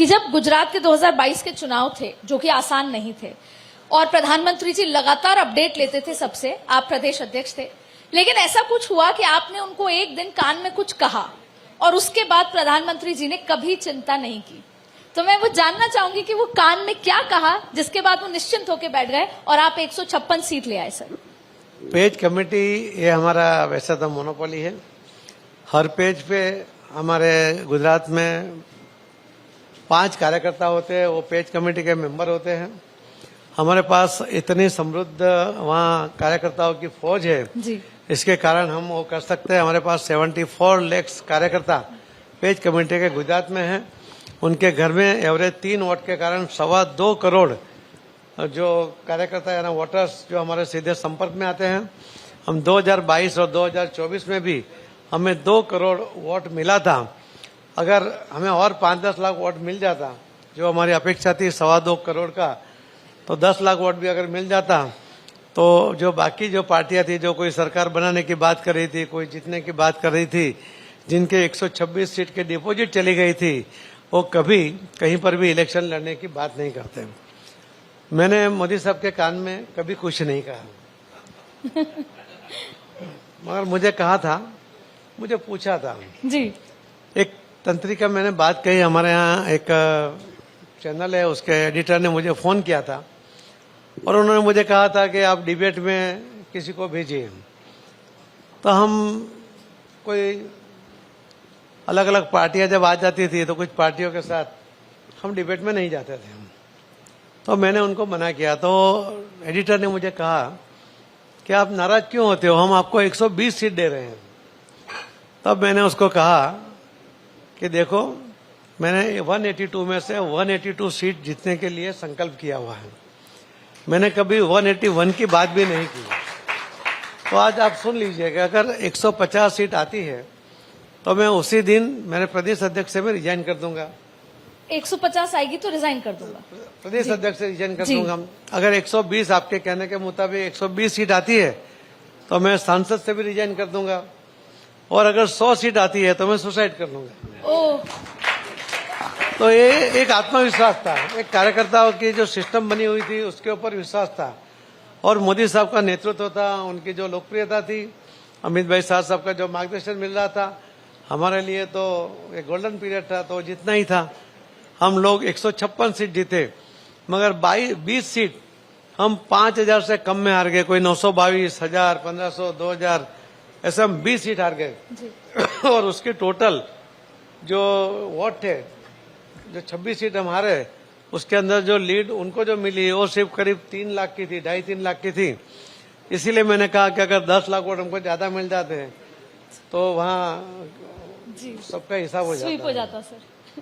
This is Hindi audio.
कि जब गुजरात के 2022 के चुनाव थे, जो कि आसान नहीं थे, और प्रधानमंत्री जी लगातार अपडेट लेते थे सबसे, आप प्रदेश अध्यक्ष थे, लेकिन ऐसा कुछ हुआ कि आपने उनको एक दिन कान में कुछ कहा और उसके बाद प्रधानमंत्री जी ने कभी चिंता नहीं की। तो मैं वो जानना चाहूंगी कि वो कान में क्या कहा जिसके बाद वो निश्चिंत होकर बैठ गए और आप 156 सीट ले आए। सर, पेज कमेटी ये हमारा वैसा तो मोनोपोली है। हर पेज पे हमारे गुजरात में 5 कार्यकर्ता होते हैं, वो पेज कमेटी के मेंबर होते हैं। हमारे पास इतनी समृद्ध वहाँ कार्यकर्ताओं की फौज है जी। इसके कारण हम वो कर सकते हैं। हमारे पास 74 लाख कार्यकर्ता पेज कमेटी के गुजरात में हैं। उनके घर में एवरेज 3 वोट के कारण 2.25 करोड़ जो कार्यकर्ता यानी वोटर्स जो हमारे सीधे संपर्क में आते हैं। हम 2022 और 2024 में भी हमें 2 करोड़ वोट मिला था। अगर हमें और 5-10 लाख वोट मिल जाता, जो हमारी अपेक्षा थी 2.25 करोड़ का, तो 10 लाख वोट भी अगर मिल जाता तो जो बाकी जो पार्टियां थी, जो कोई सरकार बनाने की बात कर रही थी, कोई जीतने की बात कर रही थी, जिनके 126 सीट के डिपॉजिट चली गई थी, वो कभी कहीं पर भी इलेक्शन लड़ने की बात नहीं करते। मैंने मोदी साहब के कान में कभी कुछ नहीं कहा मगर मुझे कहा था, मुझे पूछा था जी। एक तंत्रिका मैंने बात कही। हमारे यहाँ एक चैनल है, उसके एडिटर ने मुझे फोन किया था और उन्होंने मुझे कहा था कि आप डिबेट में किसी को भेजिए। तो हम कोई अलग अलग पार्टियां जब आ जाती थी तो कुछ पार्टियों के साथ हम डिबेट में नहीं जाते थे। तो मैंने उनको मना किया। तो एडिटर ने मुझे कहा कि आप नाराज क्यों होते हो, हम आपको 120 सीट दे रहे हैं। तब मैंने उसको कहा कि देखो, मैंने 182 में से 182 सीट जीतने के लिए संकल्प किया हुआ है। मैंने कभी 181 की बात भी नहीं की। तो आज आप सुन लीजिएगा, अगर 150 सीट आती है तो मैं उसी दिन मेरे प्रदेश अध्यक्ष से मैं रिजाइन कर दूंगा। 150 आएगी तो रिजाइन कर दूंगा, प्रदेश अध्यक्ष से रिजाइन कर दूंगा। अगर 120 आपके कहने के मुताबिक 120 सीट आती है तो मैं सांसद से भी रिजाइन कर दूंगा, और अगर 100 सीट आती है तो मैं सुसाइड कर लूंगा। ओह, तो ये एक आत्मविश्वास था, एक कार्यकर्ताओं की जो सिस्टम बनी हुई थी उसके ऊपर विश्वास था, और मोदी साहब का नेतृत्व था, उनकी जो लोकप्रियता थी, अमित भाई शाह साहब का जो मार्गदर्शन मिल रहा था, हमारे लिए तो एक गोल्डन पीरियड था। तो जितना ही था, हम लोग 156 सीट जीते, मगर 20 सीट हम 5000 से कम में हार गए। कोई 922, 1000, 1500, 2000, ऐसे हम 20 सीट हार गए और उसके टोटल जो वोट थे, जो 26 सीट हम हारे, उसके अंदर जो लीड उनको जो मिली वो सिर्फ करीब 3 लाख की थी, 2.5-3 लाख की थी। इसीलिए मैंने कहा कि अगर 10 लाख वोट हमको ज्यादा मिल जाते हैं तो वहाँ सबका हिसाब हो जाता। स्वीप हो जाता सर।